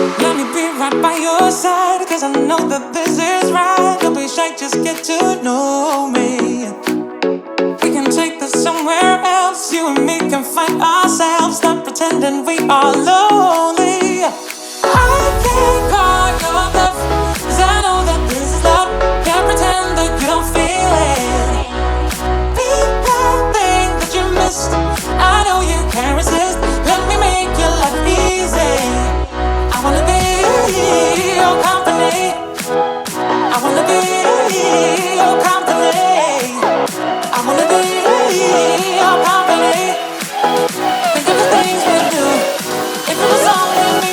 Let me be right by your side, cause I know that this is right. Don't be shy, just get to know me. We can take this somewhere else. You and me can find ourselves. Stop pretending we are lonely. I can't call your bluff, cause I know that this is love. Can't pretend that you don't feel it. Be that thing that you missed. I know you can't resist. Let me make your life easy. I wanna be your company. I wanna be your company. I wanna be your company. Think of the things we do. If it was only me.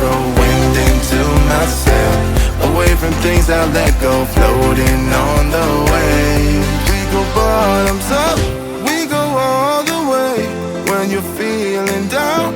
throw wind into myself, away from things I let go, floating on the wave. We go bottoms up, we go all the way. When you're feeling down,